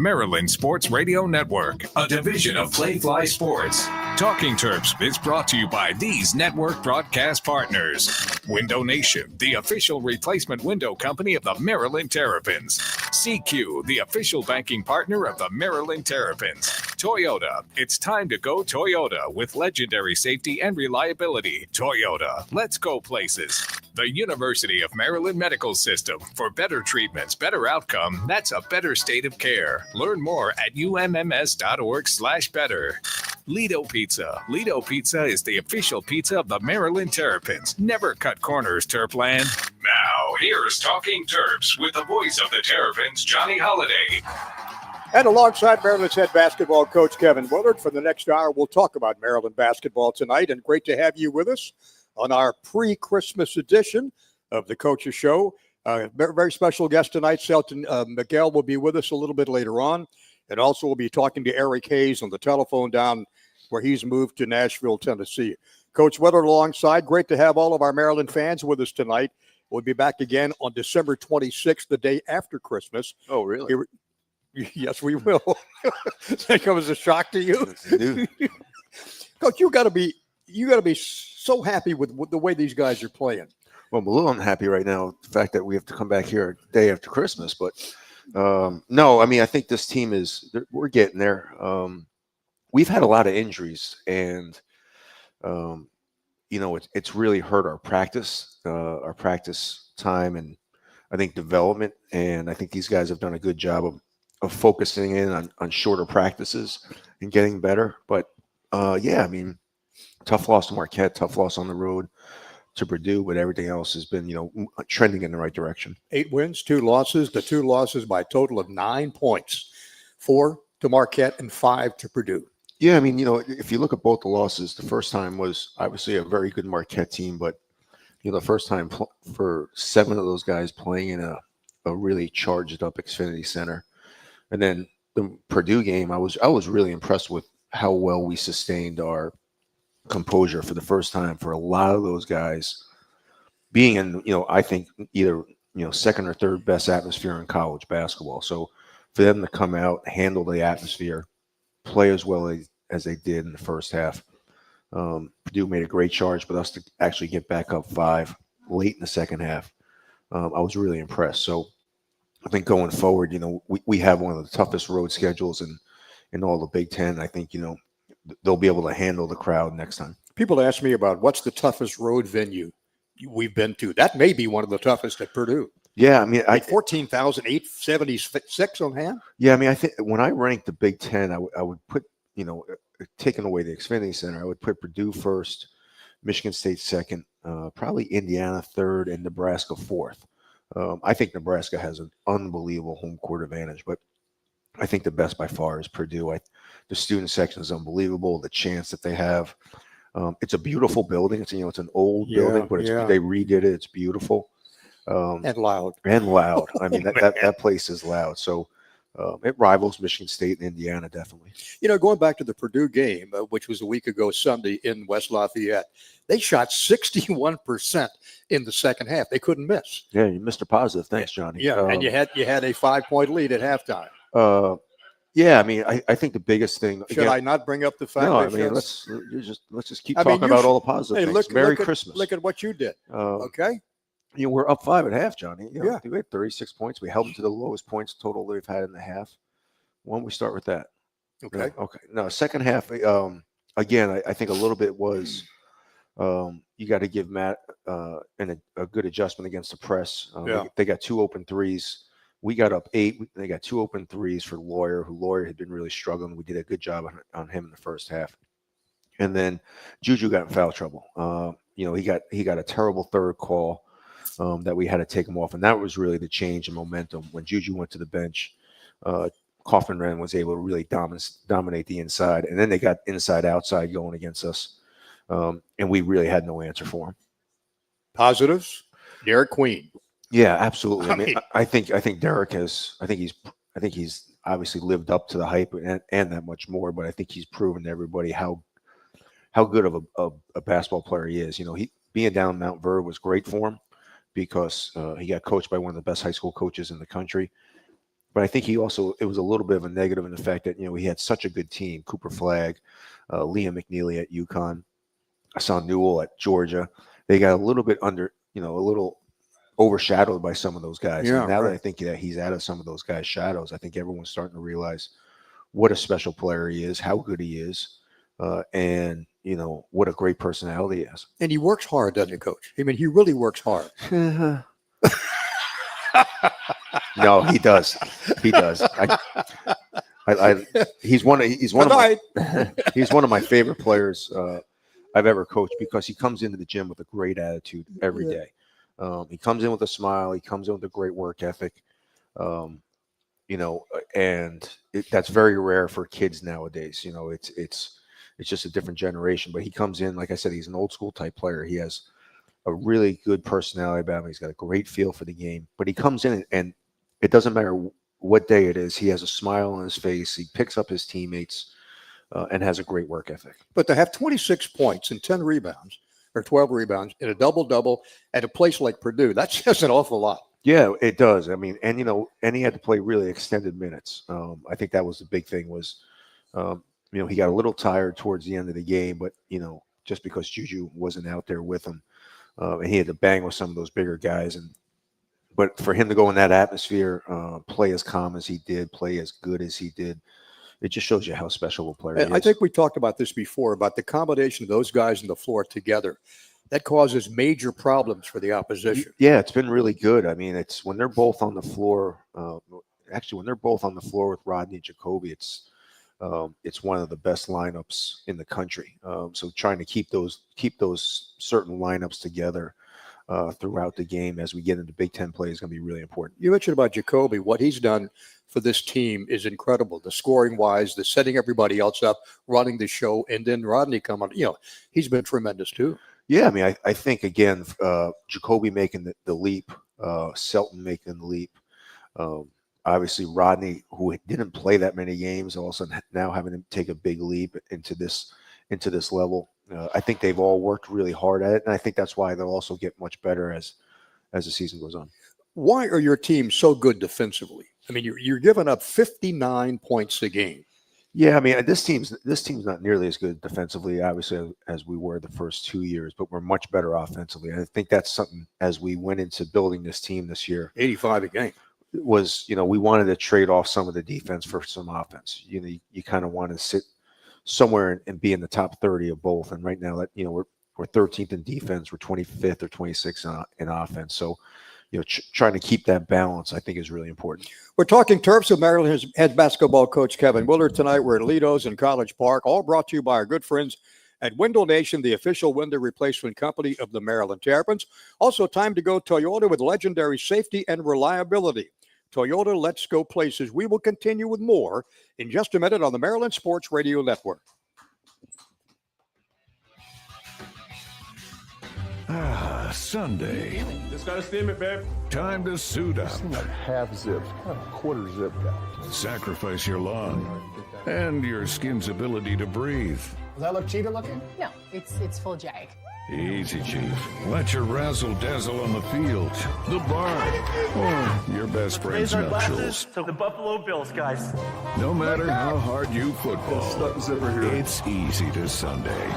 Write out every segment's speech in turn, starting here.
Maryland Sports Radio Network, a division of Playfly Sports. Talking Terps is brought to you by these network broadcast partners. Window Nation, the official replacement window company of the Maryland Terrapins. CQ, the official banking partner of the Maryland Terrapins. Toyota, it's time to go Toyota with legendary safety and reliability. Toyota, let's go places. The University of Maryland Medical System. For better treatments, better outcome, that's a better state of care. Learn more at umms.org/better. Lido Pizza. Lido Pizza is the official pizza of the Maryland Terrapins. Never cut corners, Terpland. Now, here's Talking Terps with the voice of the Terrapins, Johnny Holliday. And alongside Maryland's head basketball coach, Kevin Willard, for the next hour, we'll talk about Maryland basketball tonight. And great to have you with us on our pre-Christmas edition of the Coach's Show. Very, very special guest tonight, Selton Miguel, will be with us a little bit later on. And also we'll be talking to Eric Hayes on the telephone down where he's moved to Nashville, Tennessee. Coach Willard alongside. Great to have all of our Maryland fans with us tonight. We'll be back again on December 26th, the day after Christmas. Oh, really? Yes, we will. That comes as a shock to you. Coach, you got to be so happy with the way these guys are playing. Well, I'm a little unhappy right now, the fact that we have to come back here a day after Christmas. But no, I mean, I think this team we're getting there. We've had a lot of injuries, and it's really hurt our practice time, and I think development. And I think these guys have done a good job of focusing in on shorter practices and getting better. But I mean, tough loss to Marquette, tough loss on the road to Purdue, but everything else has been, trending in the right direction. 8 wins, 2 losses. The 2 losses by a total of 9 points. 4 to Marquette and 5 to Purdue. Yeah, I mean, if you look at both the losses, the first time was obviously a very good Marquette team, but the first time for 7 of those guys playing in a really charged up Xfinity Center. And then the Purdue game, I was really impressed with how well we sustained our composure for the first time for a lot of those guys being in, I think either, second or third best atmosphere in college basketball. So for them to come out, handle the atmosphere, play as well as they did in the first half. Purdue made a great charge, but us to actually get back up 5 late in the second half, I was really impressed. So I think going forward, we have one of the toughest road schedules in all the Big Ten. I think, they'll be able to handle the crowd next time. People ask me about what's the toughest road venue we've been to. That may be one of the toughest at Purdue. Yeah, I mean, 14,876 on hand. Yeah, I mean, I think when I ranked the Big Ten, I would put, taking away the Xfinity Center, I would put Purdue first, Michigan State second, probably Indiana third, and Nebraska fourth. I think Nebraska has an unbelievable home court advantage, but I think the best by far is Purdue. The student section is unbelievable. The chance that they have, it's a beautiful building. It's it's an old building, but they redid it. It's beautiful and loud. I mean that place is loud. So it rivals Michigan State and Indiana definitely. Going back to the Purdue game, which was a week ago Sunday in West Lafayette, they shot 61% in the second half. They couldn't miss. Yeah, you missed a positive. Thanks, Johnny. Yeah, and you had a 5-point lead at halftime. Yeah, I mean, I think the biggest thing. Should I not bring up the fact? No, I mean, let's just keep talking about all the positive things. Merry Christmas. Look at what you did. Okay. We're up 5 at half, Johnny. We had 36 points. We held them to the lowest points total we've had in the half. Why don't we start with that? Okay. Okay. No, second half. Again, I think a little bit was. You got to give Matt a good adjustment against the press. They got 2 open threes. We got up 8. They got 2 open threes for Lawyer, who Lawyer had been really struggling. We did a good job on him in the first half. And then Juju got in foul trouble. He got a terrible third call that we had to take him off. And that was really the change in momentum. When Juju went to the bench, Kaufman was able to really dominate the inside. And then they got inside-outside going against us. And we really had no answer for him. Positives, Derek Queen. Yeah, absolutely. I mean, I think Derek has. I think he's obviously lived up to the hype and that much more. But I think he's proven to everybody how good of a basketball player he is. He being down Mount Verb was great for him because he got coached by one of the best high school coaches in the country. But I think it was a little bit of a negative in the fact that, he had such a good team. Cooper Flagg, Liam McNeely at UConn. I saw Newell at Georgia. They got a little bit a little overshadowed by some of those guys. Yeah, and now right. that I think that he's out of some of those guys' shadows, I think everyone's starting to realize what a special player he is, how good he is, and, what a great personality he has. And he works hard, doesn't he, Coach? I mean, he really works hard. No, he does. He does. He's one of my favorite players I've ever coached, because he comes into the gym with a great attitude every day. He comes in with a smile. He comes in with a great work ethic. And that's very rare for kids nowadays. It's just a different generation. But he comes in, like I said, he's an old school type player. He has a really good personality about him. He's got a great feel for the game. But he comes in, and it doesn't matter what day it is. He has a smile on his face. He picks up his teammates and has a great work ethic. But to have 26 points and 10 rebounds or 12 rebounds in a double-double at a place like Purdue, that's just an awful lot. Yeah, it does. I mean, and he had to play really extended minutes. I think that was the big thing was, he got a little tired towards the end of the game, but, just because Juju wasn't out there with him, and he had to bang with some of those bigger guys. But for him to go in that atmosphere, play as calm as he did, play as good as he did, it just shows you how special a player he is. I think we talked about this before, about the combination of those guys on the floor together. That causes major problems for the opposition. Yeah, it's been really good. I mean, it's when they're both on the floor. When they're both on the floor with Rodney and Jacoby, it's one of the best lineups in the country. So trying to keep those certain lineups together throughout the game as we get into Big Ten play is going to be really important. You mentioned about Jacoby. What he's done for this team is incredible. The scoring wise, the setting everybody else up, running the show, and then Rodney coming. He's been tremendous too. Yeah, I mean, I think, again, Jacoby making the leap, Selton making the leap, obviously Rodney, who didn't play that many games, also now having to take a big leap into this level. I think they've all worked really hard at it, and I think that's why they'll also get much better as the season goes on. Why are your teams so good defensively? I mean, you're giving up 59 points a game. Yeah, I mean, this team's not nearly as good defensively, obviously, as we were the first 2 years, but we're much better offensively. I think that's something, as we went into building this team this year, 85 a game, was, we wanted to trade off some of the defense for some offense. You kind of want to sit somewhere and be in the top 30 of both. And right now, that we're 13th in defense, we're 25th or 26th in offense. So, trying to keep that balance, I think, is really important. We're talking Terps with Maryland head basketball coach Kevin Willard tonight. We're at Lido's in College Park, all brought to you by our good friends at Window Nation, the official window replacement company of the Maryland Terrapins. Also, time to go Toyota with legendary safety and reliability. Toyota, let's go places. We will continue with more in just a minute on the Maryland Sports Radio Network. Sunday. Just gotta steam it, babe. Time to suit up. Like half zip, kind of quarter zip guy. Sacrifice your lung and your skin's ability to breathe. Does that look cheater looking? No, it's full jag. Easy, Chief. Let your razzle-dazzle on the field, the bar, or your best friend's nuptials. So the Buffalo Bills, guys. No matter how hard you football, it's easy to Sunday.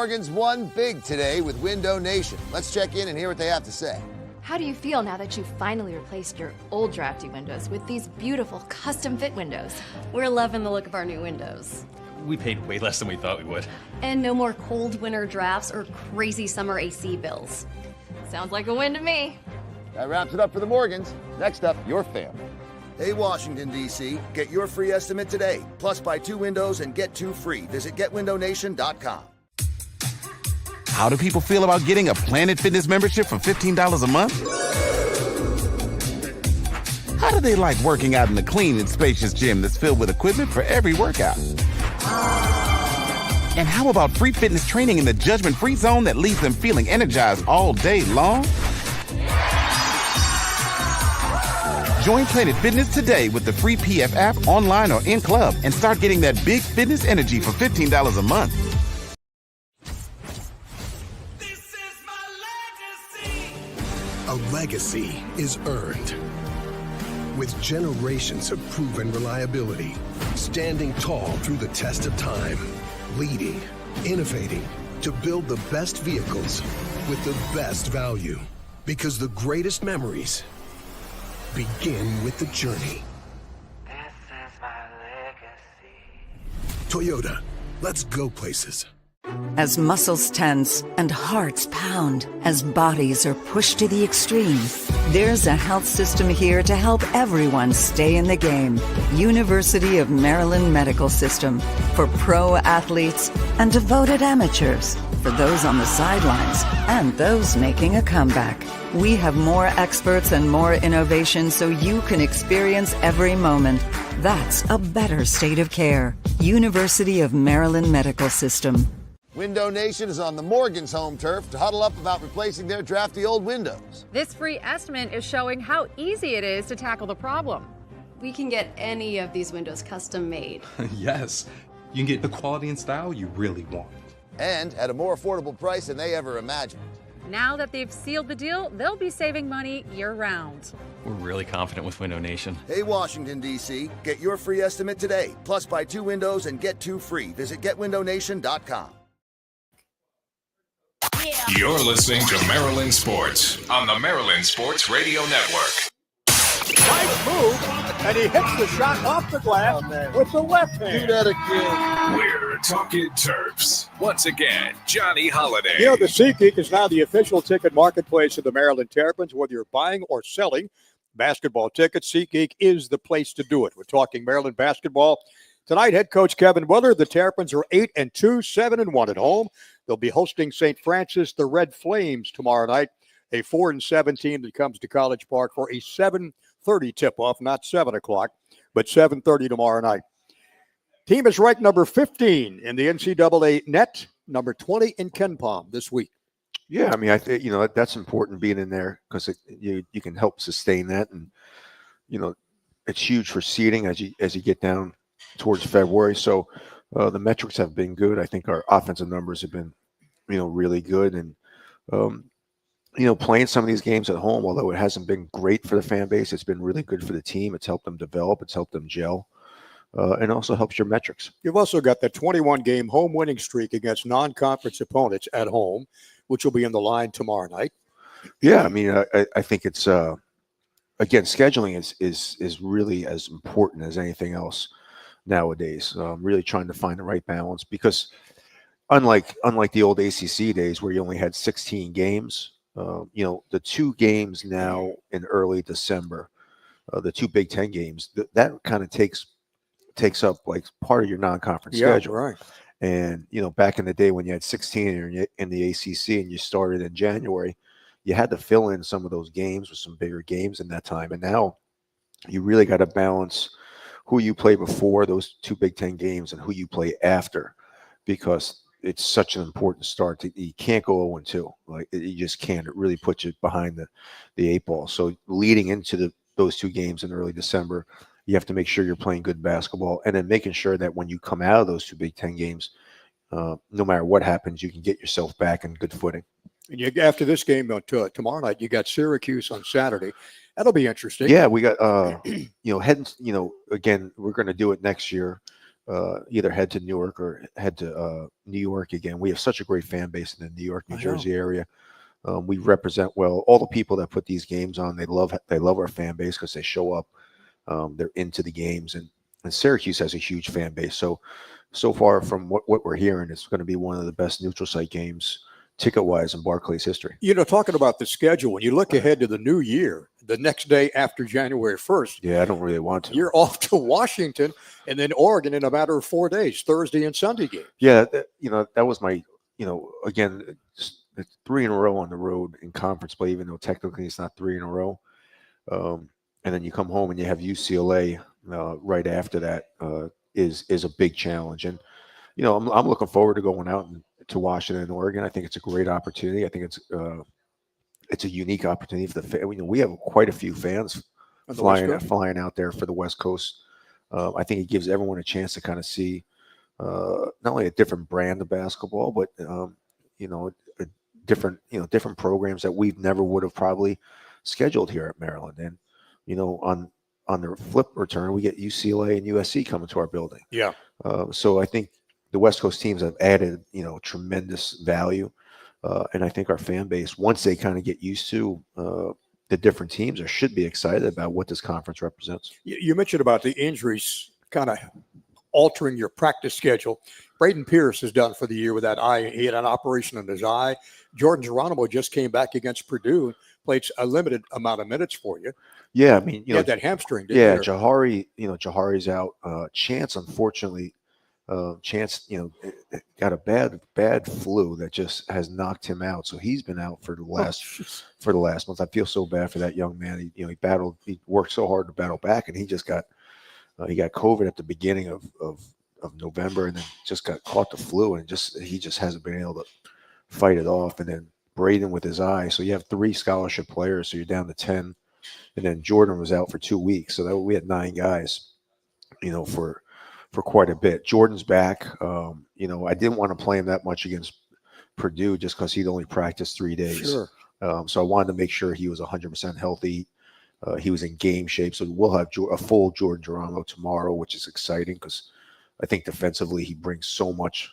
Morgans won big today with Window Nation. Let's check in and hear what they have to say. How do you feel now that you've finally replaced your old drafty windows with these beautiful custom fit windows? We're loving the look of our new windows. We paid way less than we thought we would. And no more cold winter drafts or crazy summer AC bills. Sounds like a win to me. That wraps it up for the Morgans. Next up, your family. Hey, Washington, D.C., get your free estimate today. Plus, buy 2 windows and get 2 free. Visit GetWindowNation.com. How do people feel about getting a Planet Fitness membership for $15 a month? Why do they like working out in the clean and spacious gym that's filled with equipment for every workout? And how about free fitness training in the judgment-free zone that leaves them feeling energized all day long? Join Planet Fitness today with the free PF app online or in club and start getting that big fitness energy for $15 a month. A legacy is earned with generations of proven reliability, standing tall through the test of time, leading, innovating to build the best vehicles with the best value. Because the greatest memories begin with the journey. This is my legacy. Toyota, let's go places. As muscles tense and hearts pound, as bodies are pushed to the extreme, there's a health system here to help everyone stay in the game. University of Maryland Medical System, for pro athletes and devoted amateurs, for those on the sidelines and those making a comeback. We have more experts and more innovation so you can experience every moment. That's a better state of care. University of Maryland Medical System. Window Nation is on the Morgan's home turf to huddle up about replacing their drafty old windows. This free estimate is showing how easy it is to tackle the problem. We can get any of these windows custom made. Yes, you can get the quality and style you really want. And at a more affordable price than they ever imagined. Now that they've sealed the deal, they'll be saving money year-round. We're really confident with Window Nation. Hey, Washington, D.C., get your free estimate today. Plus, buy 2 windows and get 2 free. Visit getwindownation.com. You're listening to Maryland Sports on the Maryland Sports Radio Network. Nice move, and he hits the shot off the glass with the left hand. Do that again. We're talking Terps. Once again, Johnny Holiday. You know, the SeatGeek is now the official ticket marketplace of the Maryland Terrapins. Whether you're buying or selling basketball tickets, SeatGeek is the place to do it. We're talking Maryland basketball. Tonight, head coach Kevin Willard, the Terrapins are 8-2, 7-1 at home. They'll be hosting St. Francis, the Red Flames, tomorrow night, a 4-7 team that comes to College Park for a 7:30 tip-off, not 7 o'clock, but 7:30 tomorrow night. Team is ranked number 15 in the NCAA net, number 20 in KenPom this week. Yeah, I mean, I think that's important being in there because you can help sustain that, and it's huge for seeding as you get down towards February. So the metrics have been good. I think our offensive numbers have been really good, and playing some of these games at home, although it hasn't been great for the fan base, it's been really good for the team. It's helped them develop, it's helped them gel, and also helps your metrics. You've also got the 21-game home winning streak against non-conference opponents at home, which will be in the line tomorrow night. Yeah, I mean, I think it's again, scheduling is really as important as anything else nowadays. Really trying to find the right balance, because unlike the old ACC days where you only had 16 games, the 2 games now in early December, the 2 Big Ten games, that kind of takes up like part of your non-conference schedule. Right. And back in the day when you had 16 in the ACC and you started in January, you had to fill in some of those games with some bigger games in that time. And now you really got to balance who you play before those 2 Big Ten games and who you play after, because it's such an important start. You can't go 0-2. Like, you just can't. It really puts you behind the 8 ball. So leading into those 2 games in early December, you have to make sure you're playing good basketball, and then making sure that when you come out of those 2 Big Ten games, no matter what happens, you can get yourself back in good footing. And after this game tomorrow night, you got Syracuse on Saturday. That'll be interesting. Yeah, we got again, we're going to do it next year. Either head to Newark or head to New York again. We have such a great fan base in the New York, New Jersey area. We represent well. All the people that put these games on, they love our fan base because they show up. They're into the games, and Syracuse has a huge fan base. So far from what we're hearing, it's going to be one of the best neutral site games ticket-wise in Barclays history. Talking about the schedule, when you look ahead to the new year, the next day after January 1st. Yeah, I don't really want to. You're off to Washington and then Oregon in a matter of 4 days, Thursday and Sunday game. Yeah, that was my, again, it's 3 in a row on the road in conference play, even though technically it's not 3 in a row. and then you come home and you have UCLA right after that is a big challenge. And I'm looking forward to going out to Washington and Oregon. I think it's a great opportunity. I think it's a unique opportunity for the we have quite a few fans flying out there for the West Coast. I think it gives everyone a chance to kind of see not only a different brand of basketball, but different programs that we've never would have probably scheduled here at Maryland. And on the flip return, we get UCLA and USC coming to our building. Yeah. So I think the West Coast teams have added tremendous value, and I think our fan base, once they kind of get used to the different teams, or should be excited about what this conference represents. You mentioned about the injuries kind of altering your practice schedule. Braden Pierce is done for the year with that eye. He had an operation on his eye. Jordan Geronimo just came back against Purdue, played a limited amount of minutes for you. Yeah, I mean, he had that hamstring. Jahari's out. Chance, unfortunately, got a bad flu that just has knocked him out. So he's been out for the last month. I feel so bad for that young man. He worked so hard to battle back, and he just got COVID at the beginning of November, and then just got caught the flu, and he just hasn't been able to fight it off. And then Braden with his eye. So you have 3 scholarship players, so you're down to 10. And then Jordan was out for 2 weeks, so we had 9 guys, for quite a bit. Jordan's back. I didn't want to play him that much against Purdue just because he'd only practiced 3 days. Sure. So I wanted to make sure he was 100% healthy. He was in game shape, so we'll have a full Jordan Geronimo tomorrow, which is exciting because I think defensively he brings so much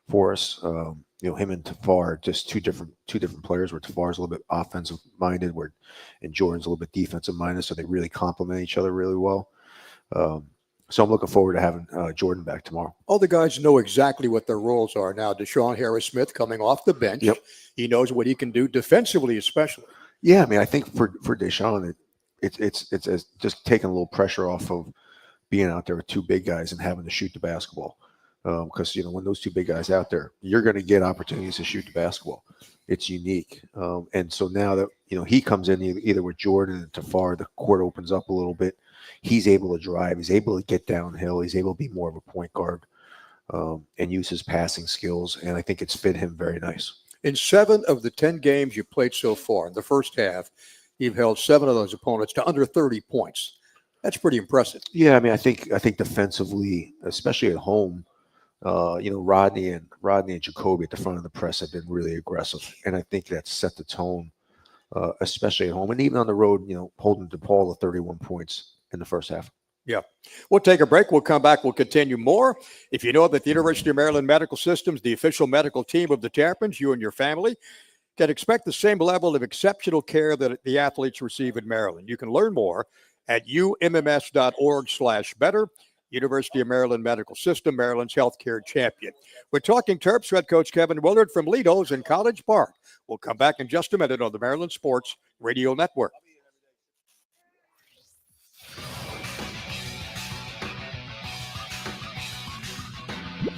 for us. Him and Tafar, just two different players, where Tafar's a little bit offensive minded, and Jordan's a little bit defensive minded, so they really complement each other really well. So I'm looking forward to having Jordan back tomorrow. All the guys know exactly what their roles are now. Deshaun Harris-Smith coming off the bench. Yep. He knows what he can do defensively, especially. Yeah, I mean, I think for Deshaun, it's just taking a little pressure off of being out there with 2 big guys and having to shoot the basketball. Because when those 2 big guys out there, you're going to get opportunities to shoot the basketball. It's unique, and so now that he comes in either with Jordan and Tafar, the court opens up a little bit. He's able to drive. He's able to get downhill. He's able to be more of a point guard and use his passing skills. And I think it's fit him very nice. In 7 of the 10 games you played so far in the first half, you've held 7 of those opponents to under 30 points. That's pretty impressive. Yeah, I mean, I think defensively, especially at home, Rodney and Jacoby at the front of the press have been really aggressive, and I think that's set the tone, especially at home and even on the road. Holding DePaul to 31 points in the first half. Yeah. We'll take a break. We'll come back. We'll continue more. If you know that the University of Maryland Medical Systems, the official medical team of the Terrapins, you and your family can expect the same level of exceptional care that the athletes receive in Maryland. You can learn more at umms.org/better. University of Maryland Medical System, Maryland's healthcare champion. We're talking Terps head coach Kevin Willard from Lido's in College Park. We'll come back in just a minute on the Maryland Sports Radio Network.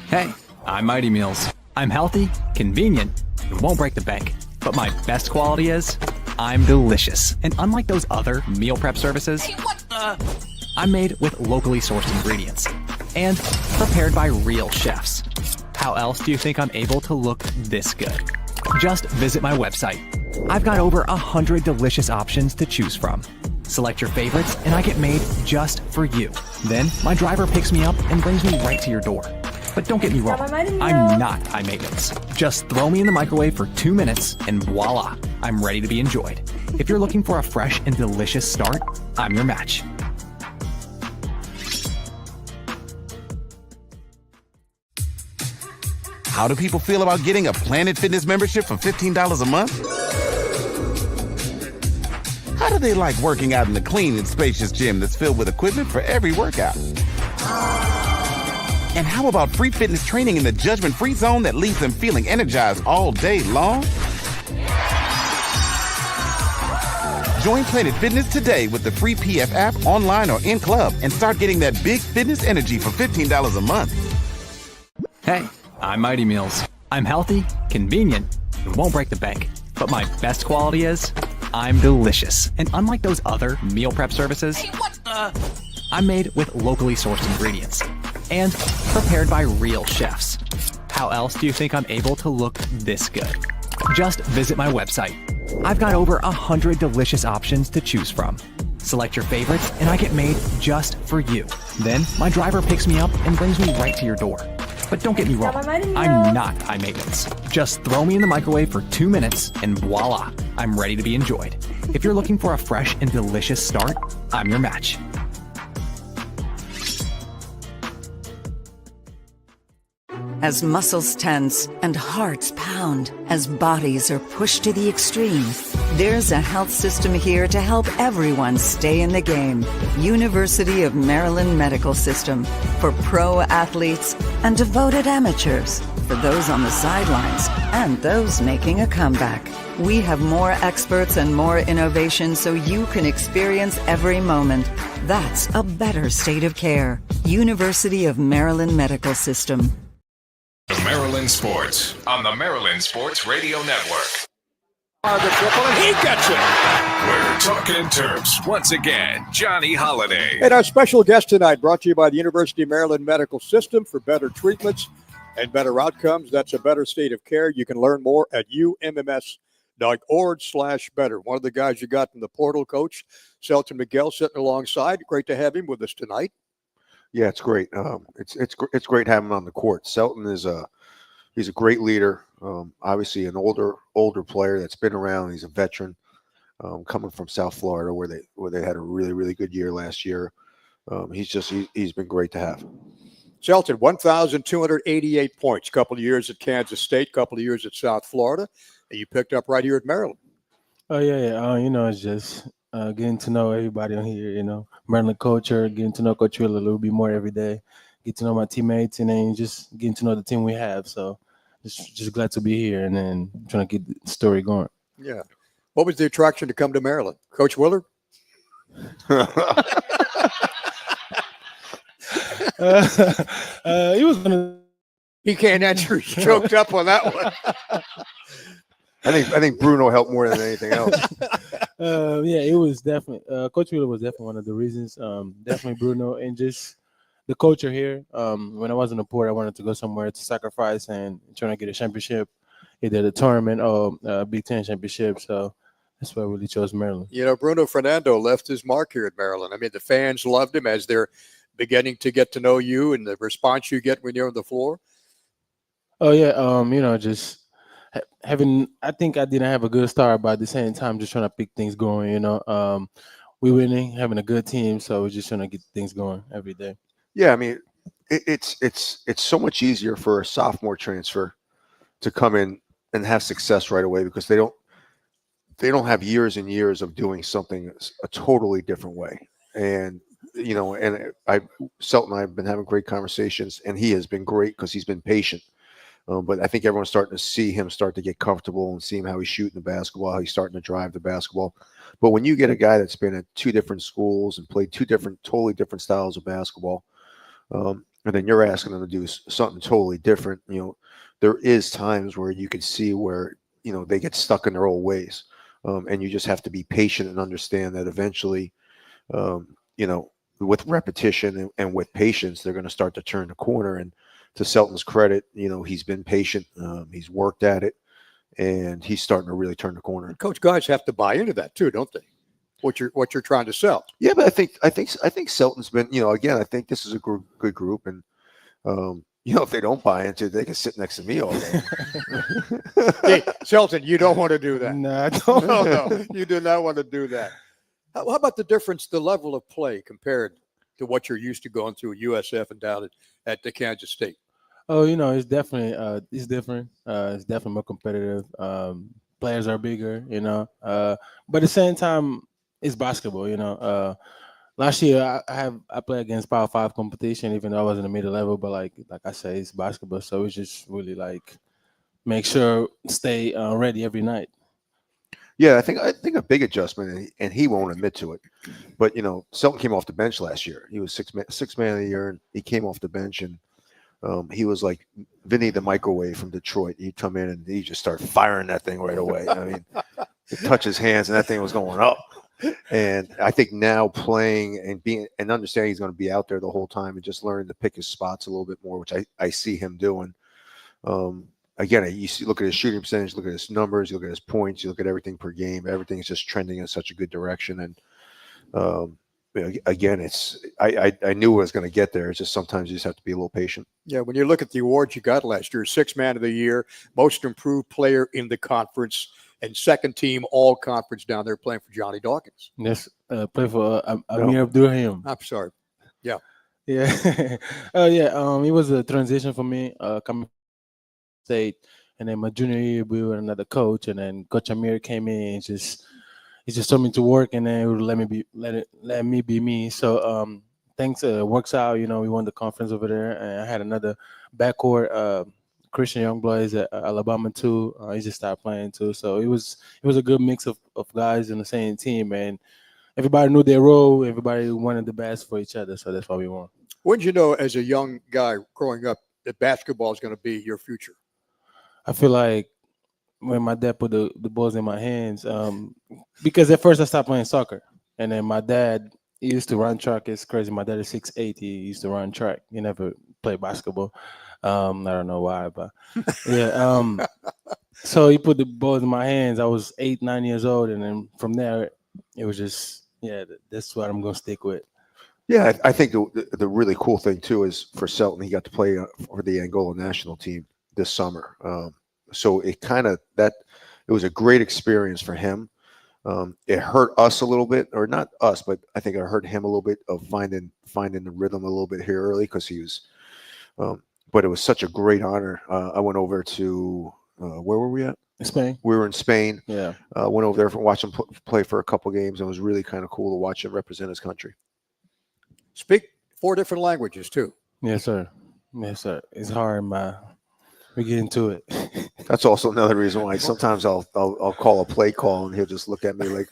Hey, I'm Mighty Meals. I'm healthy, convenient, and won't break the bank. But my best quality is I'm delicious. And unlike those other meal prep services, hey, what the? I'm made with locally sourced ingredients and prepared by real chefs. How else do you think I'm able to look this good? Just visit my website. I've got over 100 delicious options to choose from. Select your favorites and I get made just for you. Then my driver picks me up and brings me right to your door. But don't get me wrong, I'm not high maintenance. Just throw me in the microwave for 2 minutes and voila, I'm ready to be enjoyed. If you're looking for a fresh and delicious start, I'm your match. How do people feel about getting a Planet Fitness membership for $15 a month? How do they like working out in the clean and spacious gym that's filled with equipment for every workout? And how about free fitness training in the judgment-free zone that leaves them feeling energized all day long? Join Planet Fitness today with the free PF app, online or in club, and start getting that big fitness energy for $15 a month. Hey, I'm Mighty Meals. I'm healthy, convenient, and won't break the bank. But my best quality is I'm delicious. And unlike those other meal prep services, I'm made with locally sourced ingredients and prepared by real chefs. How else do you think I'm able to look this good? Just visit my website. I've got over 100 delicious options to choose from. Select your favorites and I get made just for you. Then my driver picks me up and brings me right to your door. But don't get me wrong, I'm not high maintenance. Just throw me in the microwave for 2 minutes and voila, I'm ready to be enjoyed. If you're looking for a fresh and delicious start, I'm your match. As muscles tense and hearts pound, as bodies are pushed to the extreme, there's a health system here to help everyone stay in the game. University of Maryland Medical System, for pro athletes and devoted amateurs, for those on the sidelines and those making a comeback. We have more experts and more innovation so you can experience every moment. That's a better state of care. University of Maryland Medical System. Maryland Sports on the Maryland Sports Radio Network. The triple, and he gets it. We're talking Terps once again. Johnny Holiday. And our special guest tonight brought to you by the University of Maryland Medical System for better treatments and better outcomes. That's a better state of care. You can learn more at umms.org/better. One of the guys you got in the portal, Coach Selton Miguel, sitting alongside. Great to have him with us tonight. Yeah, it's great. It's great having him on the court. Selton is he's a great leader. Obviously, an older player that's been around. He's a veteran, coming from South Florida, where they had a really good year last year. He's been great to have. Selton, 1,288 points. Couple of years at Kansas State, couple of years at South Florida, and you picked up right here at Maryland. Oh yeah. It's just getting to know everybody on here. Maryland culture, getting to know Coach Willard a little bit more every day, get to know my teammates, and then just getting to know the team we have. So just glad to be here, and then trying to get the story going. Yeah. What was the attraction to come to Maryland? Coach Willard? He was gonna. He can't answer. He's choked up on that one. I think Bruno helped more than anything else. It was definitely Coach Willard was definitely one of the reasons. Definitely Bruno, and just the culture here. When I was in the port, I wanted to go somewhere to sacrifice and trying to get a championship, either the tournament or Big Ten championship. So that's why I really chose Maryland. Bruno Fernando left his mark here at Maryland. I mean, the fans loved him as they're beginning to get to know you and the response you get when you're on the floor. Oh yeah, just having. I think I didn't have a good start, but at the same time, just trying to pick things going. We winning, having a good team, so we're just trying to get things going every day. Yeah, I mean, it's so much easier for a sophomore transfer to come in and have success right away because they don't have years and years of doing something a totally different way. And Selton and I have been having great conversations, and he has been great because he's been patient. But I think everyone's starting to see him start to get comfortable and see how he's shooting the basketball, how he's starting to drive the basketball. But when you get a guy that's been at two different schools and played totally different styles of basketball, and then you're asking them to do something totally different, there is times where you can see where, they get stuck in their old ways. And you just have to be patient and understand that eventually, with repetition and with patience, they're going to start to turn the corner. And to Selton's credit, he's been patient. He's worked at it, and he's starting to really turn the corner. Coach, guys have to buy into that too, don't they? What you're trying to sell. Yeah, but I think Selton's been, again, I think this is a good group, and if they don't buy into it, they can sit next to me all day. Hey, Selton, you don't want to do that. No, I don't. No, you do not want to do that. How about the difference, the level of play compared to what you're used to going through at USF and down at the Kansas State? Oh, it's definitely it's different. It's definitely more competitive. Players are bigger, but at the same time, it's basketball. Last year I played against Power 5 competition, even though I was in the middle level. But like I say, it's basketball, so it's just really make sure stay ready every night. Yeah, I think a big adjustment, and he won't admit to it, but Selton came off the bench last year. He was six man of the year, and he came off the bench, and he was like Vinny the Microwave from Detroit. He'd come in and he just start firing that thing right away. I mean, touch his hands, and that thing was going up. And I think now playing and understanding he's going to be out there the whole time and just learning to pick his spots a little bit more, which I see him doing. Again, you look at his shooting percentage, look at his numbers, you look at his points, you look at everything per game. Everything is just trending in such a good direction. And again, I knew I was going to get there. It's just sometimes you just have to be a little patient. Yeah, when you look at the awards you got last year, 6th Man of the Year, Most Improved Player in the Conference, and second team All Conference down there playing for Johnny Dawkins. Yes, play for Amir Abdurrahim. I'm sorry. Yeah. Yeah. It was a transition for me coming state, and then my junior year we were another coach, and then Coach Amir came in and he just told me to work, and then it would let me be me. So thanks, works out. We won the conference over there, and I had another backcourt, Christian Youngblood at Alabama too. He just started playing too, so it was a good mix of guys in the same team, and everybody knew their role. Everybody wanted the best for each other, so that's why we won. When did you know, as a young guy growing up, that basketball is going to be your future? I feel like when my dad put the balls in my hands, because at first I stopped playing soccer, and then my dad, he used to run track. It's crazy. My dad is 6'8". He used to run track. He never played basketball. I don't know why, but yeah. So he put the balls in my hands. I was 8, 9 years old, and then from there, it was just that's what I'm gonna stick with. Yeah, I think the really cool thing too is for Selton, he got to play for the Angola national team this summer. So it was a great experience for him. It hurt us a little bit, or not us, but I think it hurt him a little bit of finding the rhythm a little bit here early, because he was. But it was such a great honor. I went over to where were we at? Spain. We were in Spain. Yeah. Went over there to watch him play for a couple games. It was really kind of cool to watch him represent his country. Speak 4 different languages too. Yes, sir. Yes, sir. It's hard, man. We get into it. That's also another reason why sometimes I'll call a play call and he'll just look at me like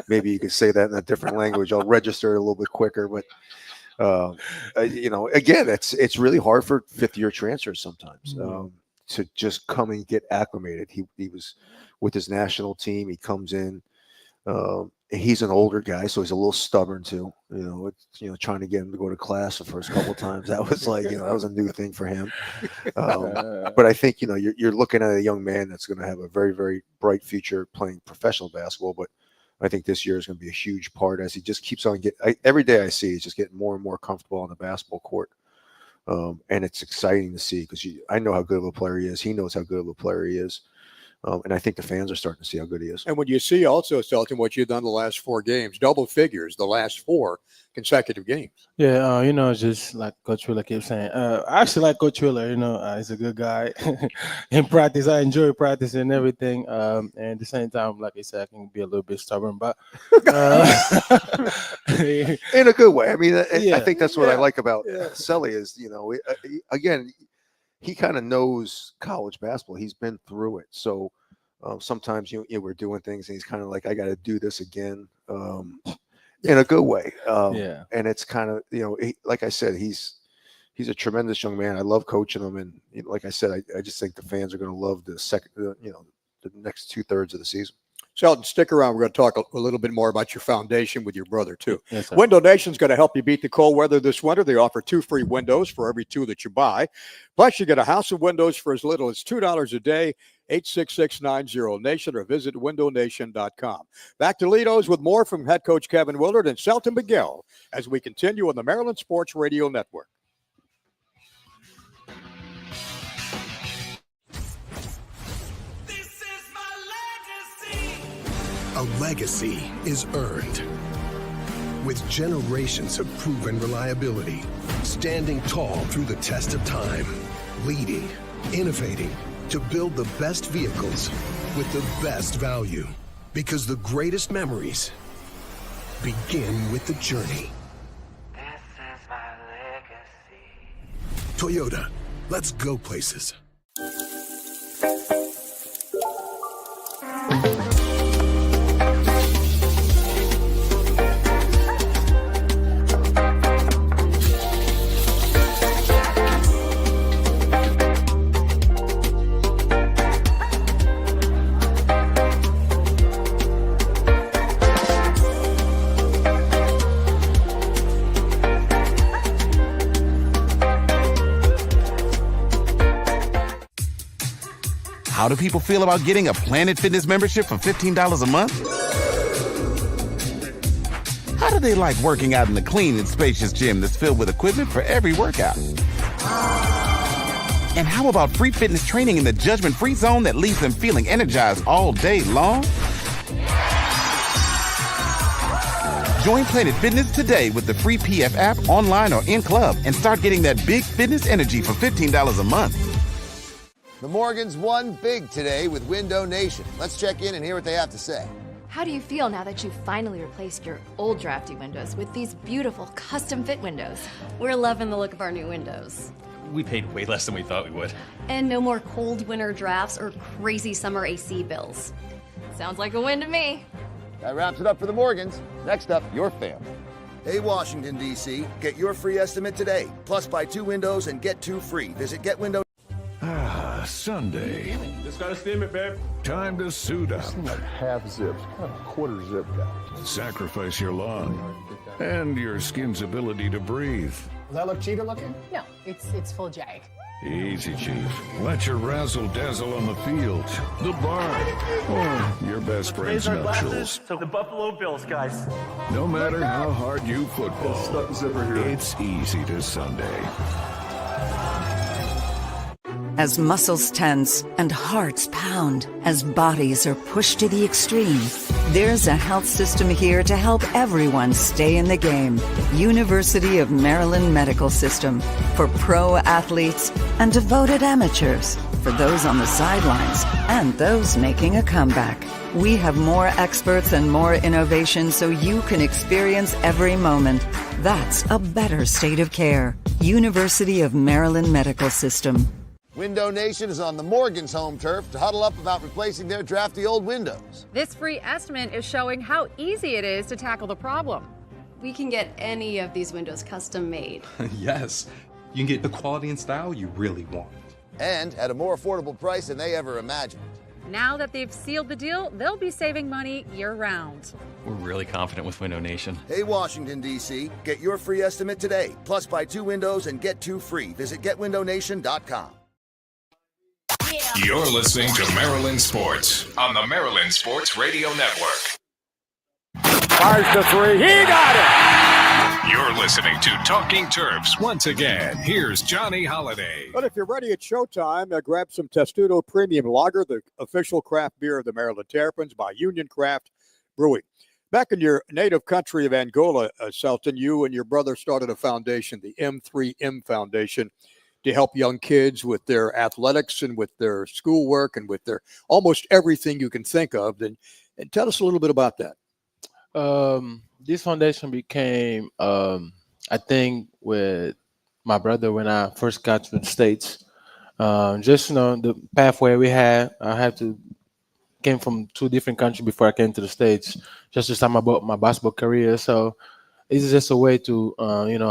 maybe you could say that in a different language. I'll register it a little bit quicker, but again, it's really hard for 5th-year transfers sometimes to just come and get acclimated. He was with his national team. He comes in. He's an older guy, so he's a little stubborn too. Trying to get him to go to class the first couple of times, that was like, that was a new thing for him. But I think you're looking at a young man that's going to have a very, very bright future playing professional basketball. But I think this year is going to be a huge part as he just keeps on every day I see he's just getting more and more comfortable on the basketball court. And it's exciting to see, because I know how good of a player he is. He knows how good of a player he is. And I think the fans are starting to see how good he is. And when you see also, Selton, what you've done the last 4 games, double figures the last 4 consecutive games. Yeah, just like Coach Wheeler keeps saying. I actually like Coach Wheeler. He's a good guy. In practice, I enjoy practice and everything. And at the same time, like I said, I can be a little bit stubborn, but in a good way. I mean, I think that's what I like about Selly is, again, he kind of knows college basketball. He's been through it. So sometimes we're doing things and he's kind of like, I got to do this again in a good way. And it's kind of, like I said, he's a tremendous young man. I love coaching him. And like I said, I just think the fans are going to love the next 2/3 of the season. Selton, stick around. We're going to talk a little bit more about your foundation with your brother, too. Yes, sir. Window Nation's going to help you beat the cold weather this winter. They offer 2 free windows for every 2 that you buy. Plus, you get a house of windows for as little as $2 a day, 866-90-NATION, or visit windownation.com. Back to Lido's with more from head coach Kevin Willard and Selton Miguel as we continue on the Maryland Sports Radio Network. A legacy is earned with generations of proven reliability, standing tall through the test of time, leading, innovating to build the best vehicles with the best value. Because the greatest memories begin with the journey. This is my legacy. Toyota, let's go places. How do people feel about getting a Planet Fitness membership for $15 a month? How do they like working out in the clean and spacious gym that's filled with equipment for every workout? And how about free fitness training in the judgment-free zone that leaves them feeling energized all day long? Join Planet Fitness today with the free PF app online or in club and start getting that big fitness energy for $15 a month. The Morgans won big today with Window Nation. Let's check in and hear what they have to say. How do you feel now that you've finally replaced your old drafty windows with these beautiful custom fit windows? We're loving the look of our new windows. We paid way less than we thought we would. And no more cold winter drafts or crazy summer AC bills. Sounds like a win to me. That wraps it up for the Morgans. Next up, your family. Hey, Washington, D.C., get your free estimate today. Plus, buy 2 windows and get 2 free. Visit GetWindow. Sunday. Just got a statement, babe. Time to suit up. Like half zips, kind of quarter zip guy. Sacrifice your lung and your skin's ability to breathe. Does that look cheetah looking? No, it's full jag. Easy, Chief. Let your razzle-dazzle on the field, the bar, or your best friend's nuptials. So the Buffalo Bills, guys. No matter how hard you football, it's easy to Sunday. As muscles tense and hearts pound, as bodies are pushed to the extreme, there's a health system here to help everyone stay in the game. University of Maryland Medical System, for pro athletes and devoted amateurs, for those on the sidelines and those making a comeback. We have more experts and more innovation so you can experience every moment. That's a better state of care. University of Maryland Medical System. Window Nation is on the Morgans' home turf to huddle up about replacing their drafty old windows. This free estimate is showing how easy it is to tackle the problem. We can get any of these windows custom made. Yes, you can get the quality and style you really want. And at a more affordable price than they ever imagined. Now that they've sealed the deal, they'll be saving money year-round. We're really confident with Window Nation. Hey, Washington, D.C., get your free estimate today. Plus, buy 2 windows and get 2 free. Visit GetWindowNation.com. You're listening to Maryland Sports on the Maryland Sports Radio Network. Fires the 3. He got it! You're listening to Talking Terps. Once again, here's Johnny Holiday. But if you're ready at showtime, grab some Testudo Premium Lager, the official craft beer of the Maryland Terrapins by Union Craft Brewing. Back in your native country of Angola, Selton, you and your brother started a foundation, the M3M Foundation, to help young kids with their athletics and with their schoolwork and with their almost everything you can think of. And tell us a little bit about that. This foundation became, I think, with my brother when I first got to the States. Just, the pathway we had, came from 2 different countries before I came to the States, just to start my basketball career. So it's just a way to,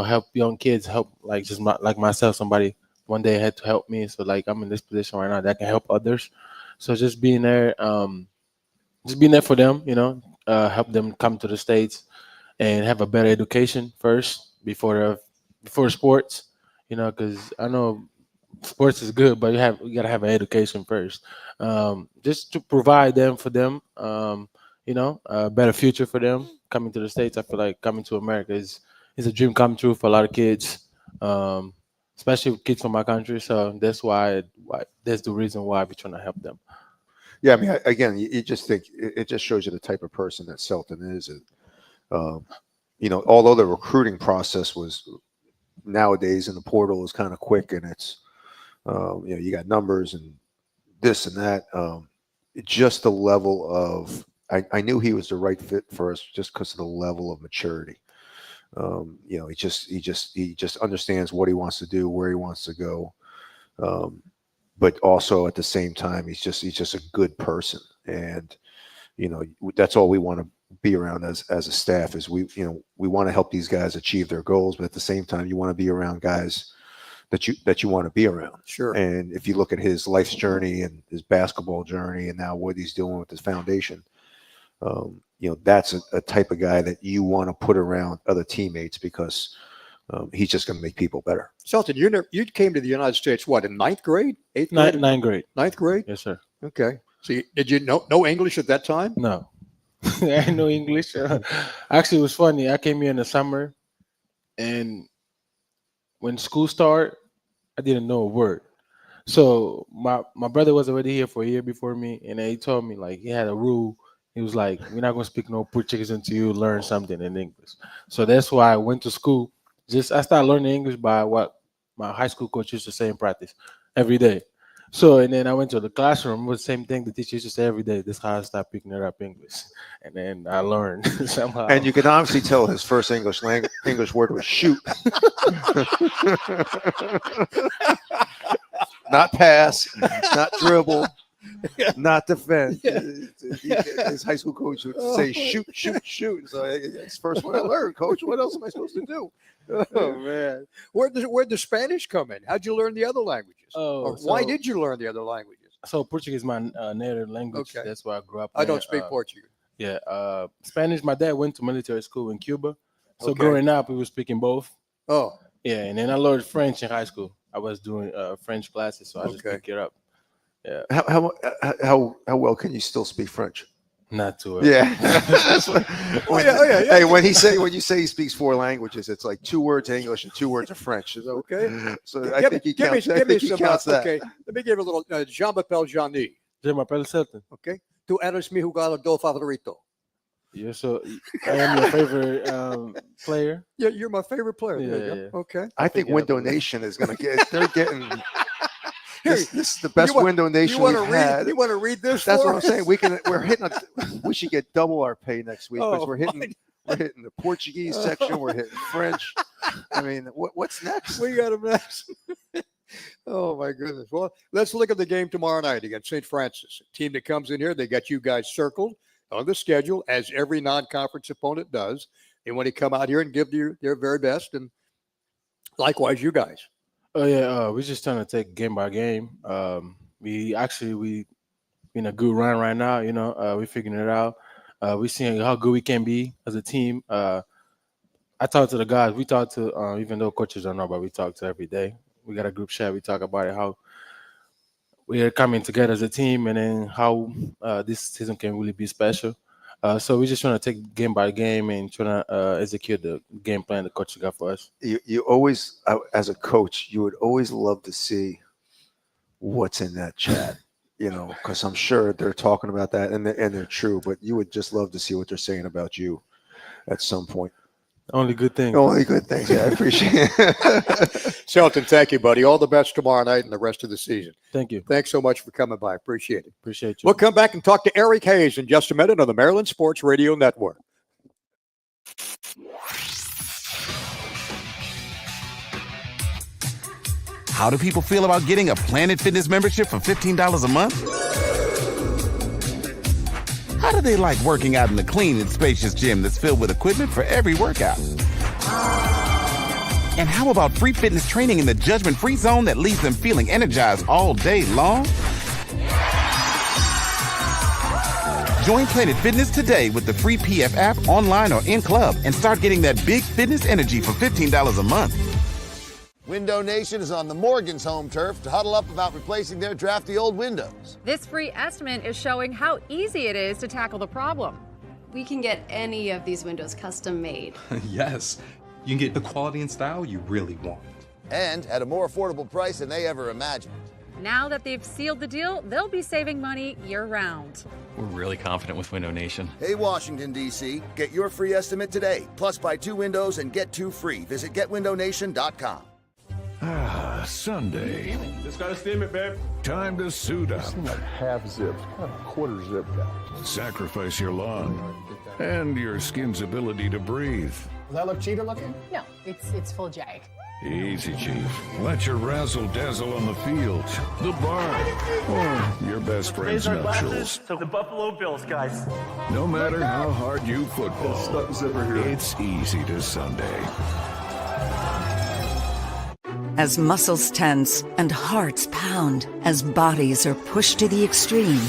help young kids, help like myself, somebody one day had to help me. So like I'm in this position right now that can help others. So just being there for them, help them come to the States and have a better education first before sports, because I know sports is good, but you gotta have an education first, just to provide for them, a better future for them coming to the States. I feel like coming to America is a dream come true for a lot of kids, especially kids from my country. So that's that's the reason why we're trying to help them. Yeah, I mean, again, you just think it just shows you the type of person that Selton is. Although the recruiting process was nowadays in the portal is kind of quick, and it's you got numbers and this and that. Just the level of I knew he was the right fit for us just because of the level of maturity. He just understands what he wants to do, where he wants to go. But also at the same time, he's just a good person. And, that's all we want to be around as a staff is we want to help these guys achieve their goals. But at the same time, you want to be around guys that you want to be around. Sure. And if you look at his life's journey and his basketball journey and now what he's doing with his foundation, that's a type of guy that you want to put around other teammates because He's just going to make people better. Shelton, you came to the United States, what, in ninth grade? Eighth grade? Ninth grade. Ninth grade? Yes, sir. Okay. So did you know English at that time? No. I had no English. Actually, it was funny. I came here in the summer, and when school started, I didn't know a word. So my brother was already here for a year before me, and then he told me, like, he had a rule. He was like, we're not going to speak no Portuguese until you learn something in English. So that's why I went to school. I started learning English by what my high school coach used to say in practice every day. So, and then I went to the classroom. It was the same thing the teacher used to say every day. This is how I started picking it up English. And then I learned somehow. And you can obviously tell his first English word was shoot. Not pass, not dribble, not defend. His high school coach would say shoot, shoot, shoot. So it's the first one I learned, coach. What else am I supposed to do? Oh, man. Where'd the Spanish come in? How'd you learn the other languages? Why did you learn the other languages? So Portuguese is my native language. Okay. That's where I grew up. I don't speak Portuguese. Yeah. Spanish, my dad went to military school in Cuba. So Okay. growing up, we were speaking both. Oh. Yeah, and then I learned French in high school. I was doing French classes, so I just picked it up. Yeah. How well can you still speak French? Not too well. Yeah. That's what, Hey, when you say he speaks 4 languages, it's like 2 words of English and 2 words of French. So, Okay. So I think he counts that. Okay. Let me give a little Jean-M'appelle Johnny. Je m'appelle Shelton. Okay. Tu eres mi jugador favorito. Yeah, so I am your favorite player. Yeah, you're my favorite player. Yeah. Okay. I think Window Nation is going to get. They're getting. This is the best Window Nation we've had. You want to read this? That's for what I'm us? saying. We're hitting. We should get double our pay next week because we're hitting the Portuguese section. We're hitting French. I mean, what's next? We got a mess. Oh my goodness. Well, let's look at the game tomorrow night against St. Francis. A team that comes in here, they got you guys circled on the schedule, as every non-conference opponent does. They want to come out here and give you their very best, and likewise, you guys. Oh yeah, we're just trying to take game by game. We in a good run right now. You know, we're figuring it out. We're seeing how good we can be as a team. I talk to the guys. We talk to even though coaches don't know, but we talk to every day. We got a group chat. We talk about it, how we are coming together as a team, and then how this season can really be special. So we're just trying to take game by game and trying to execute the game plan the coach got for us. You always, as a coach, you would always love to see what's in that chat, you know, because I'm sure they're talking about that and they're true, but you would just love to see what they're saying about you at some point. Only good things. Only good things. Yeah, I appreciate it. Shelton, thank you, buddy. All the best tomorrow night and the rest of the season. Thank you. Thanks so much for coming by. Appreciate it. Appreciate you. We'll come back and talk to Eric Hayes in just a minute on the Maryland Sports Radio Network. How do people feel about getting a Planet Fitness membership for $15 a month? How do they like working out in the clean and spacious gym that's filled with equipment for every workout? And how about free fitness training in the judgment-free zone that leaves them feeling energized all day long? Join Planet Fitness today with the free PF app online or in club and start getting that big fitness energy for $15 a month. Window Nation is on the Morgan's home turf to huddle up about replacing their drafty old windows. This free estimate is showing how easy it is to tackle the problem. We can get any of these windows custom made. Yes, you can get the quality and style you really want. And at a more affordable price than they ever imagined. Now that they've sealed the deal, they'll be saving money year-round. We're really confident with Window Nation. Hey, Washington, D.C., get your free estimate today. Plus, buy 2 windows and get 2 free. Visit GetWindowNation.com. Sunday. Just gotta steam it, babe. Time to suit up. Seem like half zip, kind of quarter zip guy. Sacrifice your lung and your skin's ability to breathe. Does that look cheetah looking? No, it's full jag. Easy, Chief. Let your razzle-dazzle on the field, the bar, or your best friend's nuptials. So the Buffalo Bills, guys. No matter how hard you football, it's easy to Sunday. As muscles tense and hearts pound, as bodies are pushed to the extreme,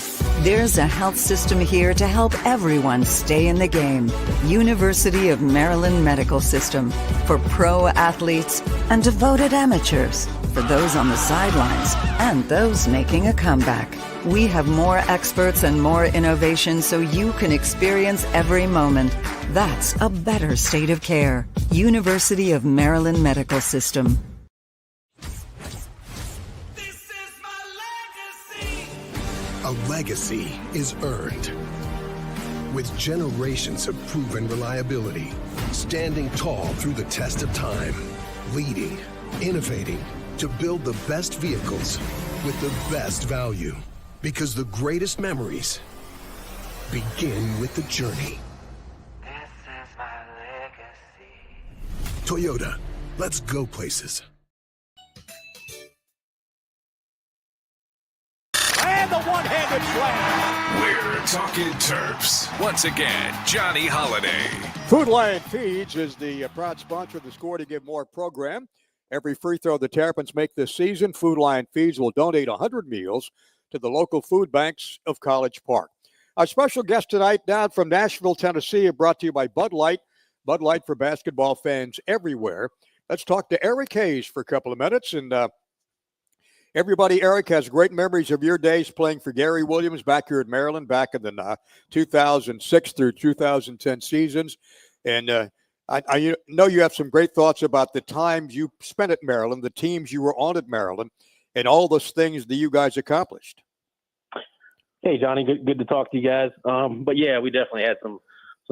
There's a health system here to help everyone stay in the game. University of Maryland Medical System, for pro athletes and devoted amateurs, for those on the sidelines and those making a comeback. We have more experts and more innovation so you can experience every moment. That's a better state of care. University of Maryland Medical System. A legacy is earned with generations of proven reliability, standing tall through the test of time, leading, innovating to build the best vehicles with the best value. Because the greatest memories begin with the journey. This is my legacy. Toyota, let's go places. And the one-handed slam. We're talking Terps. Once again, Johnny Holiday. Food Lion Feeds is the proud sponsor of the Score to Give More program. Every free throw the Terrapins make this season, Food Lion Feeds will donate 100 meals to the local food banks of College Park. Our special guest tonight, down from Nashville, Tennessee, brought to you by Bud Light. Bud Light for basketball fans everywhere. Let's talk to Eric Hayes for a couple of minutes. And everybody, Eric, has great memories of your days playing for Gary Williams back here in Maryland, back in the 2006 through 2010 seasons. And I know you have some great thoughts about the times you spent at Maryland, the teams you were on at Maryland, and all those things that you guys accomplished. Hey, Johnny, good to talk to you guys. But yeah, we definitely had some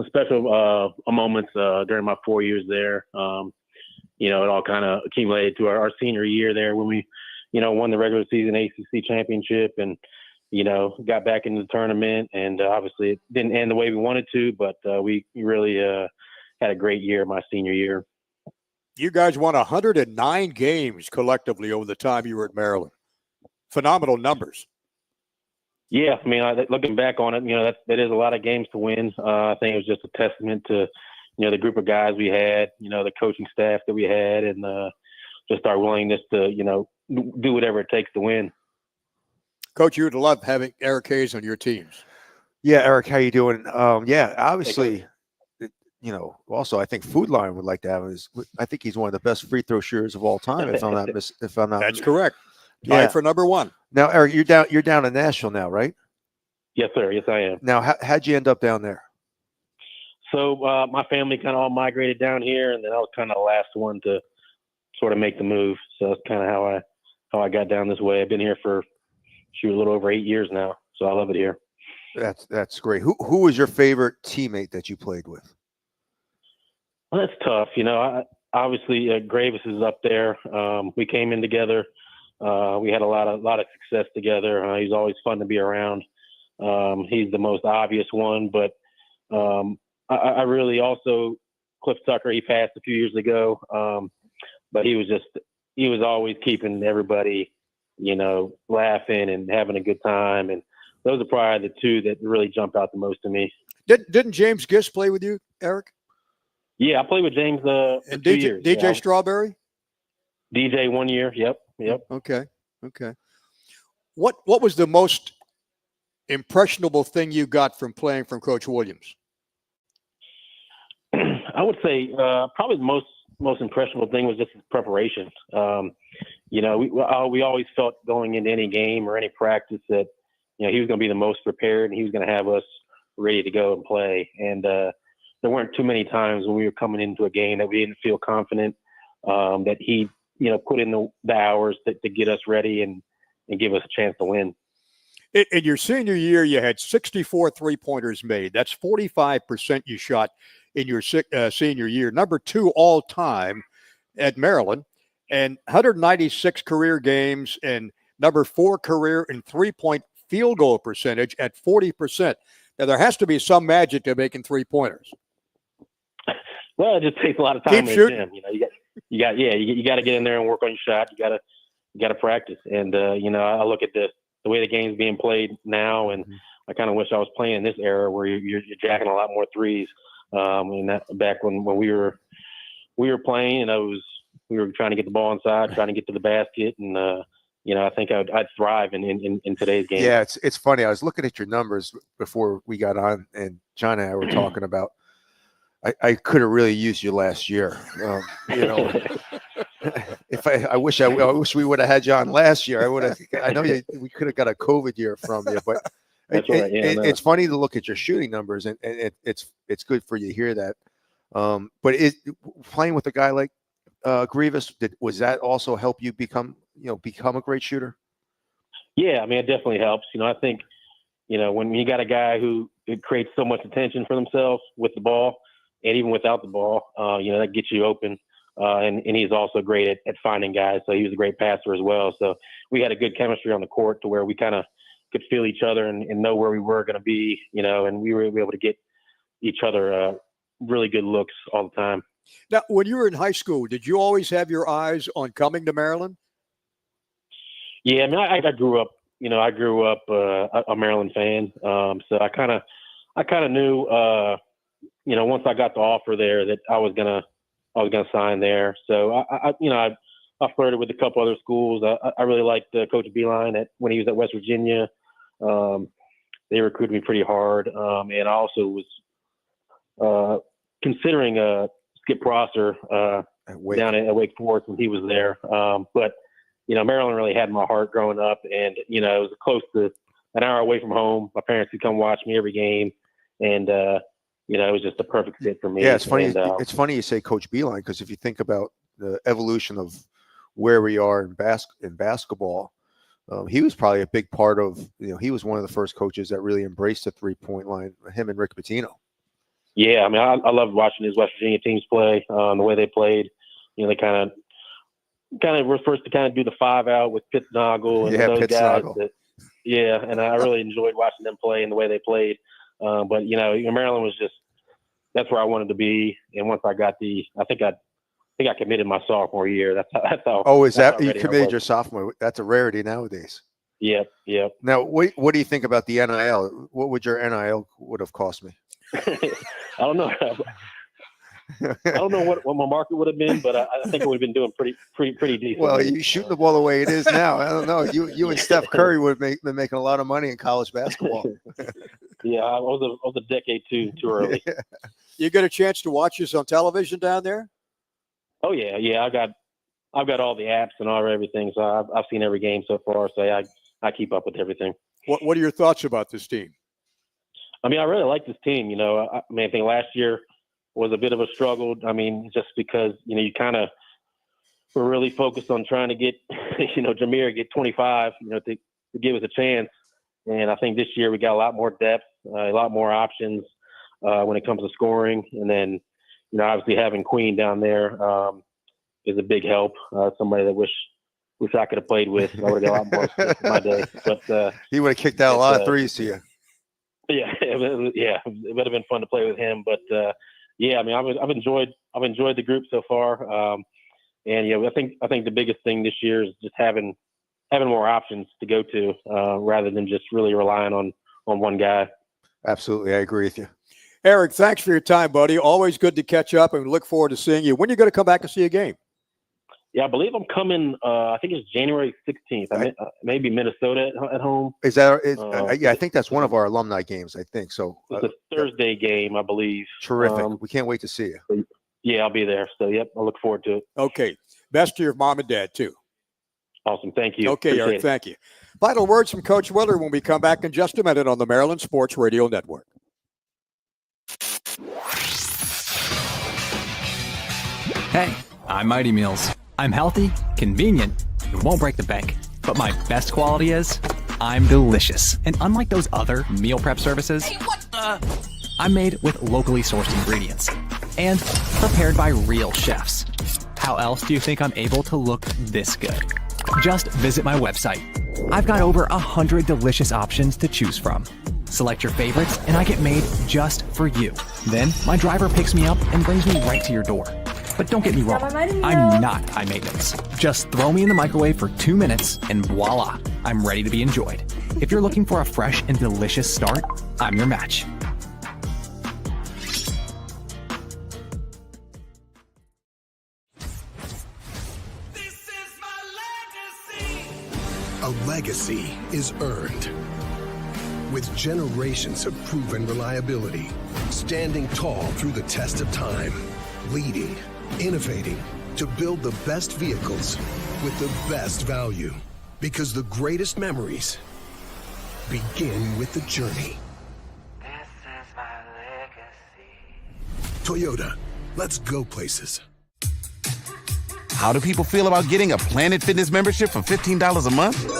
special moments during my 4 years there. It all kind of accumulated to our senior year there when we, won the regular season ACC championship and, got back into the tournament. And obviously it didn't end the way we wanted to, but we really had a great year my senior year. You guys won 109 games collectively over the time you were at Maryland. Phenomenal numbers. Yeah, I mean, looking back on it, that is a lot of games to win. I think it was just a testament to, the group of guys we had, the coaching staff that we had, and just our willingness to, do whatever it takes to win. Coach, you would love having Eric Hayes on your teams. Yeah, Eric, how you doing? Yeah, obviously, also I think Food Lion would like to have him. I think he's one of the best free throw shooters of all time. If I'm not That's correct. Tied for number one. Now, Eric, you're down in Nashville now, right? Yes, sir. Yes, I am. Now, how'd you end up down there? So my family kind of all migrated down here, and then I was kind of the last one to sort of make the move. So that's kind of how I got down this way. I've been here for a little over 8 years now, so I love it here. That's great. Who was your favorite teammate that you played with? Well, that's tough. Obviously Gravis is up there. We came in together. We had a lot of success together. He's always fun to be around. He's the most obvious one, but I really also Cliff Tucker. He passed a few years ago, but he was always keeping everybody, laughing and having a good time. And those are probably the two that really jump out the most to me. Didn't James Gist play with you, Eric? Yeah, I played with James for and 2 years. DJ Strawberry? DJ 1 year. Yep. Okay. What was the most impressionable thing you got from playing from Coach Williams? I would say probably the most impressionable thing was just his preparation. We always felt going into any game or any practice that he was going to be the most prepared and he was going to have us ready to go and play. And there weren't too many times when we were coming into a game that we didn't feel confident that he put in the hours to get us ready and give us a chance to win. In your senior year, you had 64 three-pointers made. That's 45% you shot in your senior year. Number 2 all-time at Maryland, and 196 career games, and number 4 career in three-point field goal percentage at 40%. Now, there has to be some magic to making three-pointers. Well, it just takes a lot of time in the shooting. gym. You got to get in there and work on your shot. You got to practice. And I look at the way the game's being played now, and I kind of wish I was playing in this era where you're jacking a lot more threes. Back when we were playing, we were trying to get the ball inside, trying to get to the basket, and I think I'd thrive in today's game. Yeah, it's funny. I was looking at your numbers before we got on, and John and I were talking about. I could have really used you last year. If I wish we would have had you on last year. I know we could have got a COVID year from you, but it's funny to look at your shooting numbers, and it's good for you to hear that. But playing with a guy like Grievous, was that also help you become a great shooter? Yeah, I mean, it definitely helps. I think, when you got a guy who creates so much attention for themselves with the ball and even without the ball, that gets you open. And he's also great at finding guys. So he was a great passer as well. So we had a good chemistry on the court to where we kind of could feel each other and know where we were going to be, and we were able to get each other really good looks all the time. Now, when you were in high school, did you always have your eyes on coming to Maryland? Yeah, I mean, I grew up, a Maryland fan. So I kind of knew, once I got the offer there that I was gonna sign there. So I flirted with a couple other schools. I really liked Coach Beeline when he was at West Virginia. They recruited me pretty hard. And I also was considering Skip Prosser down at Wake Forest when he was there. But Maryland really had my heart growing up, and it was close to an hour away from home. My parents could come watch me every game, and it was just a perfect fit for me. Yeah, it's funny. And, it's funny you say Coach Beeline, because if you think about the evolution of where we are in basketball, he was probably a big part of. He was one of the first coaches that really embraced the 3-point line. Him and Rick Pitino. Yeah, I mean, I loved watching his West Virginia teams play. The way they played, they kind of were first to kind of do the 5-out with Pittsnoggle and those guys. And I really enjoyed watching them play and the way they played. But Maryland was that's where I wanted to be. And once I got I think I committed my sophomore year. That's how. Oh, is that you committed your sophomore? That's a rarity nowadays. Yep. Now, what do you think about the NIL? What would your NIL would have cost me? I don't know. I don't know what my market would have been, but I think it would have been doing pretty decent. Well, you shooting the ball the way it is now. I don't know. You and Steph Curry would have been making a lot of money in college basketball. Yeah, I was a decade too early. Yeah. You get a chance to watch us on television down there? Oh yeah. I've got all the apps and everything, so I've seen every game so far. So I keep up with everything. What are your thoughts about this team? I mean, I really like this team. I think last year was a bit of a struggle. I mean, just because, you kind of were really focused on trying to get, Jameer get 25, to give us a chance. And I think this year we got a lot more depth, a lot more options when it comes to scoring. And then, obviously having Queen down there is a big help. Somebody that wish I could have played with. I would have got a lot more in my day. But he would have kicked out a lot of threes to you. Yeah, it would have been fun to play with him. But I mean, I've enjoyed the group so far. And I think the biggest thing this year is just having more options to go to rather than just really relying on one guy. Absolutely, I agree with you. Eric, thanks for your time, buddy. Always good to catch up, and we look forward to seeing you. When are you going to come back and see a game? Yeah, I believe I'm coming. I think it's January 16th. Maybe Minnesota at home. Is that? I think that's one of our alumni games. I think so. It's a Thursday game, I believe. Terrific. We can't wait to see you. Yeah, I'll be there. So, yep, I look forward to it. Okay. Best to your mom and dad, too. Awesome. Thank you. Okay, Eric, thank you. Final words from Coach Willard when we come back in just a minute on the Maryland Sports Radio Network. Hey, I'm Mighty Meals. I'm healthy, convenient, and won't break the bank. But my best quality is I'm delicious. And unlike those other meal prep services, I'm made with locally sourced ingredients and prepared by real chefs. How else do you think I'm able to look this good? Just visit my website. I've got over 100 delicious options to choose from. Select your favorites and I get made just for you. Then my driver picks me up and brings me right to your door. But don't get me wrong, I'm not high maintenance. Just throw me in the microwave for 2 minutes and voila, I'm ready to be enjoyed. If you're looking for a fresh and delicious start, I'm your match. A legacy is earned. With generations of proven reliability, standing tall through the test of time, leading, innovating to build the best vehicles with the best value. Because the greatest memories begin with the journey. This is my legacy. Toyota, let's go places. How do people feel about getting a Planet Fitness membership for $15 a month?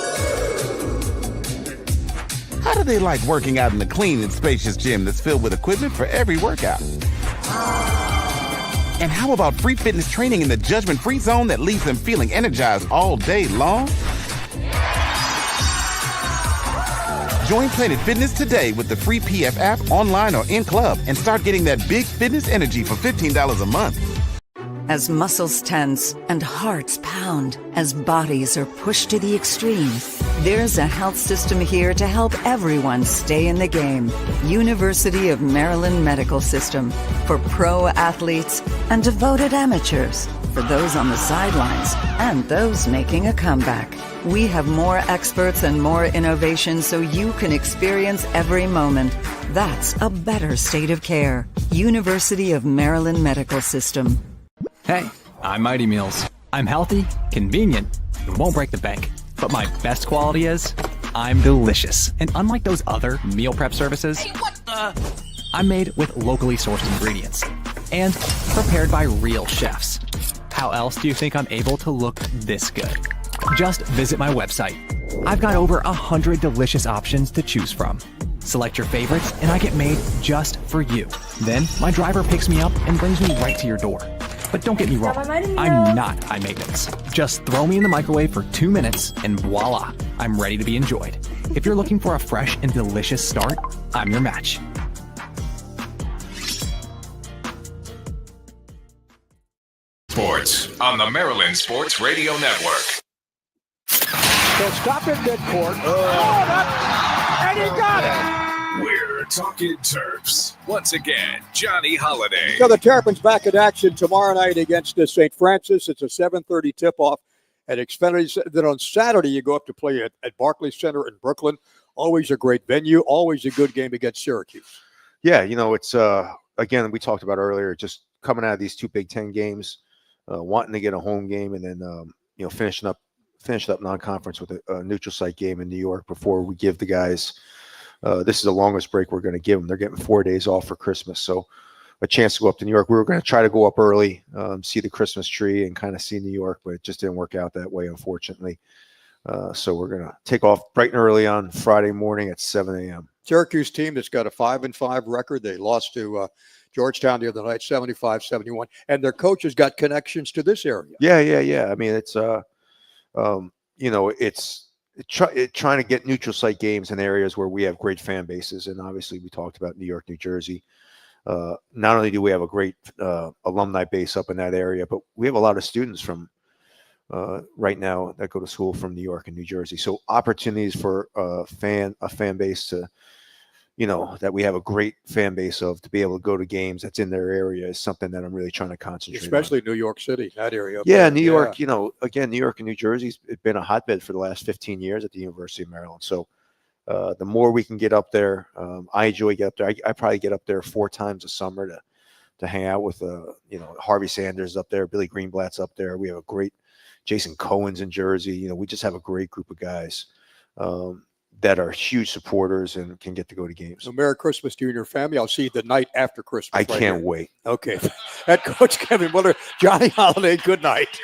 How do they like working out in a clean and spacious gym that's filled with equipment for every workout? And how about free fitness training in the judgment-free zone that leaves them feeling energized all day long? Join Planet Fitness today with the free PF app online or in club and start getting that big fitness energy for $15 a month. As muscles tense and hearts pound, as bodies are pushed to the extreme, there's a health system here to help everyone stay in the game. University of Maryland Medical System, for pro athletes and devoted amateurs, for those on the sidelines and those making a comeback. We have more experts and more innovation so you can experience every moment. That's a better state of care. University of Maryland Medical System. Hey, I'm Mighty Meals. I'm healthy, convenient, and won't break the bank. But my best quality is, I'm delicious. And unlike those other meal prep services, I'm made with locally sourced ingredients and prepared by real chefs. How else do you think I'm able to look this good? Just visit my website. I've got over 100 delicious options to choose from. Select your favorites and I get made just for you. Then my driver picks me up and brings me right to your door. But don't get me wrong, I'm not high maintenance. Just throw me in the microwave for 2 minutes and voila, I'm ready to be enjoyed. If you're looking for a fresh and delicious start, I'm your match. Sports on the Maryland Sports Radio Network. So stop at midcourt. And he got it. We're talking Terps. Once again, Johnny Holiday. So the Terrapins back in action tomorrow night against St. Francis. It's a 7:30 tip-off at Xfinity. Then on Saturday, you go up to play at Barclays Center in Brooklyn. Always a great venue. Always a good game against Syracuse. Yeah, it's, again, we talked about earlier, just coming out of these two Big Ten games, wanting to get a home game, and then, finishing up non-conference with a neutral site game in New York before we give the guys this is the longest break we're going to give them. They're getting 4 days off for Christmas, so a chance to go up to New York. We were going to try to go up early, see the Christmas tree, and kind of see New York, but it just didn't work out that way, unfortunately. So we're going to take off bright and early on Friday morning at 7 a.m. Syracuse team that's got a 5-5 record. They lost to Georgetown the other night, 75-71, and their coach has got connections to this area. Yeah. I mean, it's it's trying to get neutral site games in areas where we have great fan bases, and obviously we talked about New York, New Jersey. Not only do we have a great alumni base up in that area, but we have a lot of students from right now that go to school from New York and New Jersey. So opportunities for a fan base to, that we have a great fan base of, to be able to go to games that's in their area is something that I'm really trying to concentrate Especially on. New York City, that area. Yeah, New York, again, New York and New Jersey's been a hotbed for the last 15 years at the University of Maryland. So the more we can get up there, I enjoy get up there. I probably get up there 4 times a summer to hang out with, Harvey Sanders up there, Billy Greenblatt's up there. We have a great Jason Cohen's in Jersey. We just have a great group of guys that are huge supporters and can get to go to games. So Merry Christmas to you and your family. I'll see you the night after Christmas. I can't wait. Okay. Head coach Kevin Willard, Johnny Holiday, good night.